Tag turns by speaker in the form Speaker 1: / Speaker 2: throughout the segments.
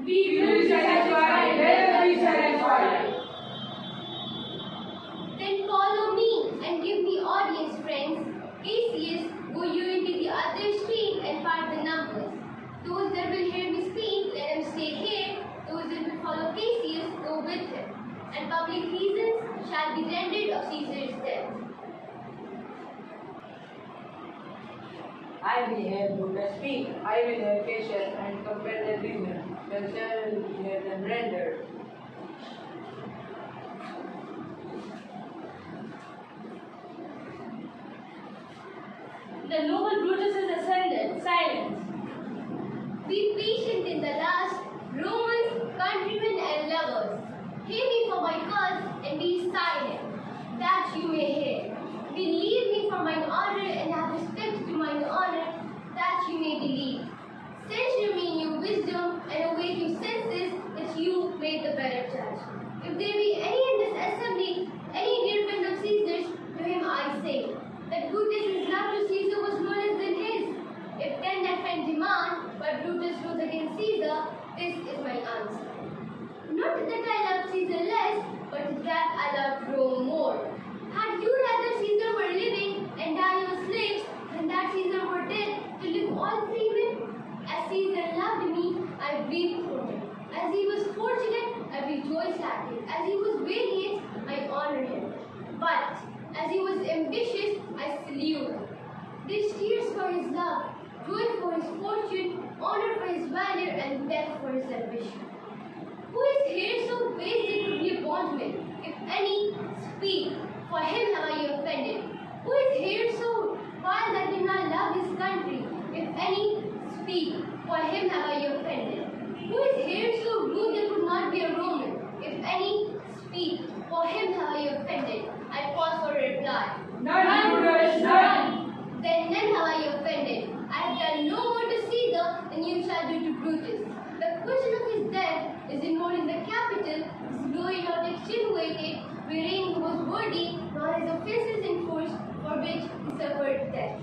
Speaker 1: We will satisfy, let be satisfied.
Speaker 2: Then follow me and give me audience, friends. Cassius, go you into the other street and part the numbers. Those that will hear me speak, let them stay here. Those that will follow Cassius, go with him. And public reasons shall be rendered of Caesar's death.
Speaker 3: I will hear Buddha speak. I will hear Cassius and compare their reason. Shall hear them rendered.
Speaker 4: The noble Brutus is ascended. Silence.
Speaker 2: Be patient in the last, Romans, countrymen and lovers. Hear me for my cause and be silent, that you may hear. Believe me for mine honor and have respect to mine honor, that you may believe. Censure me in your wisdom and await your senses, that you may the better judge. If there be any in this assembly, any dear friend of Caesar's, to him I say, that Brutus's love to Caesar was no less than his. If then that friend demand, why Brutus rose against Caesar, this is my answer. Not that I love Caesar less, but that I love Rome more. Had you rather Caesar were living and die your slaves, than that Caesar were dead to live all free men? As Caesar loved me, I weep for him. As he was fortunate, I rejoiced at him. As he was valiant, I honor him. But as he was ambitious, I salute him. There's tears for his love, joy for his fortune, honor for his valor, and death for his ambition. Who is here so basic to be a bondman? If any, speak, for him have I offended. Who is here so vile that did not love his country? If any, speak, for him have I offended. Who is here so rude that would not be a Roman? If any, speak, for him have I offended. I pause for a reply.
Speaker 1: None, Brutus, none.
Speaker 2: Then none have I offended. I have done no more to Caesar than you shall do to Brutus. The question of his death is ignored in the capital, his glory not extenuated, wherein he was worthy, nor his offences enforced, for which he suffered death.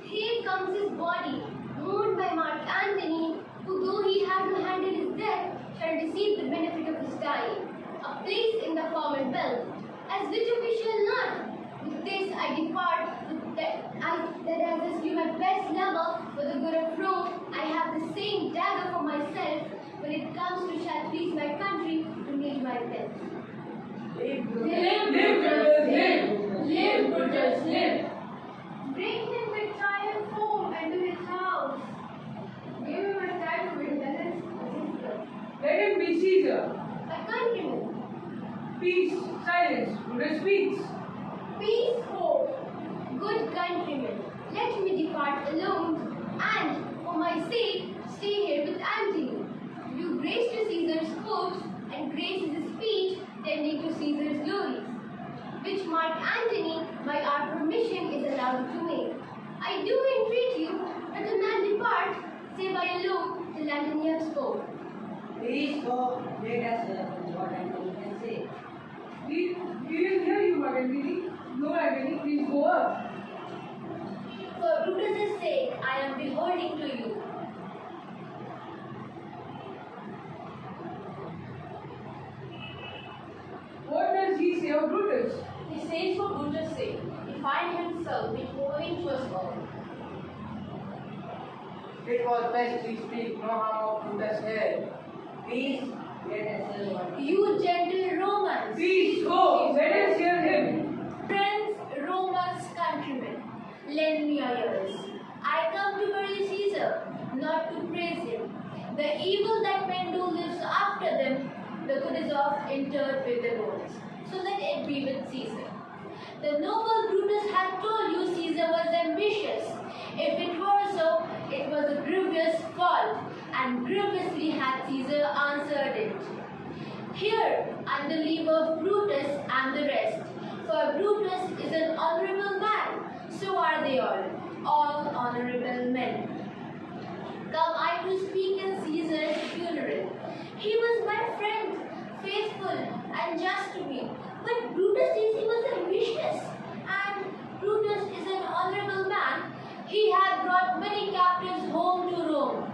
Speaker 2: Here comes his body, mourned by Mark Antony, who though he had to handle his death, shall receive the benefit of his dying, a place in the common wealth, as which we shall not. With this I depart, that as I slew my best lover for the good of Rome, I have the same dagger for myself when it comes to shall please my country to meet my death.
Speaker 1: Live, Brutus, live! Live, Brutus, live!
Speaker 2: Bring him with triumph home and to his house. Give him a title with Caesar.
Speaker 1: Let him be Caesar.
Speaker 2: My countryman.
Speaker 1: Peace, silence, Brutus speaks.
Speaker 2: Peace, hope. Good countrymen, let me depart alone, and, for my sake, stay here with Antony. Do grace to Caesar's hopes, and grace is a speech tending to Caesar's glories, which Mark Antony, by our permission, is allowed to make. I do entreat you, let a man depart, save I alone, till Antony have spoke.
Speaker 3: Please go, let us hear what Antony can say.
Speaker 1: We will hear you, Mark Antony. No, Antony, please go up.
Speaker 2: For Brutus' sake, I am beholding to you.
Speaker 1: What does he say of Brutus?
Speaker 4: He says for Brutus' sake, he finds himself beholding to us all.
Speaker 3: It was best we speak no harm of Brutus here. Please, let us hear what
Speaker 4: You gentle Romans,
Speaker 1: Please go, let us hear him.
Speaker 4: friends, Romans, countrymen, lend me your ears. I come to bury Caesar, not to praise him. The evil that men do lives after them, the good is oft interred with the bones. So let it be with Caesar. The noble Brutus had told you Caesar was ambitious. If it were so, it was a grievous fault, and grievously had Caesar answered it. Here, and the leave of Brutus and the rest, for Brutus is an honorable man, so are they all honorable men. Come I to speak in Caesar's funeral. He was my friend, faithful and just to me, but Brutus says he was ambitious, and Brutus is an honorable man. He had brought many captives home to Rome.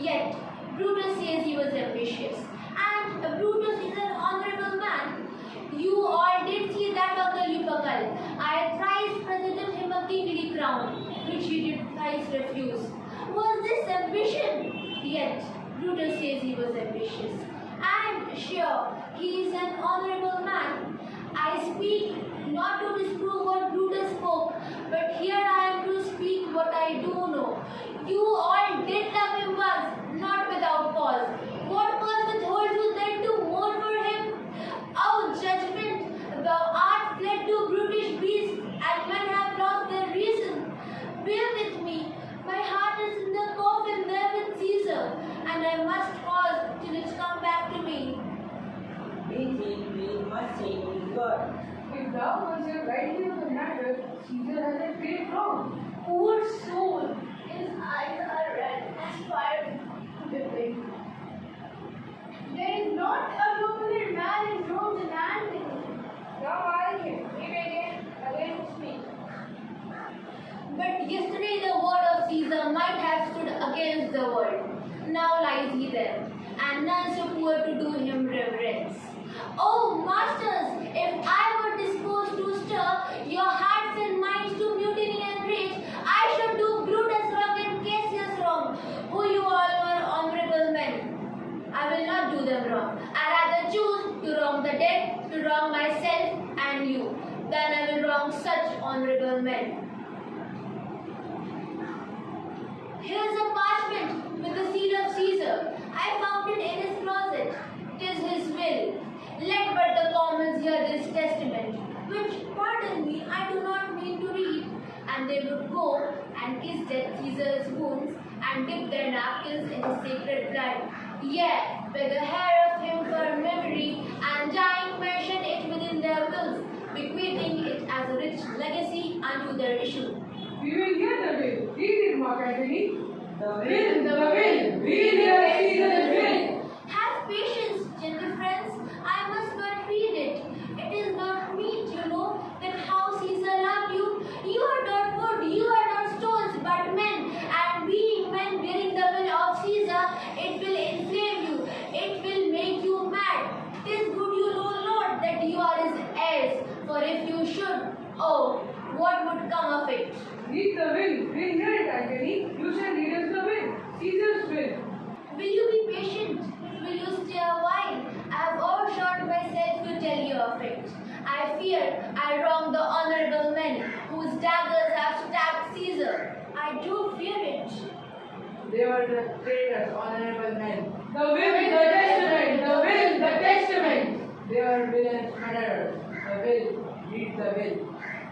Speaker 4: Yet, Brutus says he was ambitious. And Brutus is an honorable man. You all did see that of the Lupercal. I thrice presented him a kingly crown, which he did thrice refuse. Was this ambition? Yet, Brutus says he was ambitious. And sure, he is an honorable man. I speak not to disprove what Brutus spoke, but here I am to speak what I do know. You all did love him once, not without cause. What cause withholds you then to mourn for him? Oh, judgment, thou art fled to brutish beasts, and men have lost their reason. Bear with me, my heart is in the coffin there with Caesar, and I must pause till it come back to me.
Speaker 5: We think we must take his word.
Speaker 1: If thou consider rightly of the matter, Caesar has a great wrong.
Speaker 2: Poor soul, his eyes are red as fire dripping. There is not a nobler man in Rome than Antony.
Speaker 1: Thou art him, rebellion against me.
Speaker 4: But yesterday the word of Caesar might have stood against the world. Now lies he there, and none so poor to do him reverence. Oh, masters, if I were disposed to stir your hearts and minds to mutiny and rage, I should do Brutus wrong and Cassius wrong, who you all were honorable men. I will not do them wrong. I rather choose to wrong the dead, to wrong myself and you, than I will wrong such honorable men. Here's a parchment with the seal of Caesar. I found it in his closet. 'Tis his will. Let but the commons hear this testament, which, pardon me, I do not mean to read. And they would go and kiss dead Caesar's wounds and dip their napkins in his sacred blood. Yea, with the hair of him for memory, and dying mention it within their wills, bequeathing it as a rich legacy unto their issue.
Speaker 1: We will hear the will. Read it, Mark Antony.
Speaker 5: The
Speaker 1: will. We hear Caesar's will.
Speaker 4: Have patience, gentle friends. I must but read it. It is not meet, you know, that how Caesar loved you. You are not wood, you are not stones, but men. And being men bearing the will of Caesar, it will inflame you. It will make you mad. 'Tis good you know, Lord, that you are his heirs. For if you should, oh, what would come of it?
Speaker 1: Read the will. We'll hear it, Antony. You shall read us the will. Caesar's will.
Speaker 4: Will you be patient? Will you stay a while? I have overshot myself to tell you of it. I fear I wrong the honorable men whose daggers have stabbed Caesar. I do fear it.
Speaker 3: They were the traitors, honorable men.
Speaker 1: The will, the testament. The will, the testament.
Speaker 3: They were villains, murderers. The will, read the will.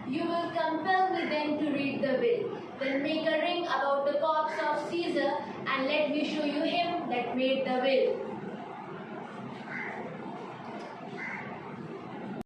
Speaker 4: You will compel me then to read the will. Then make a ring about the corpse of Caesar, and let me show you him that made the will.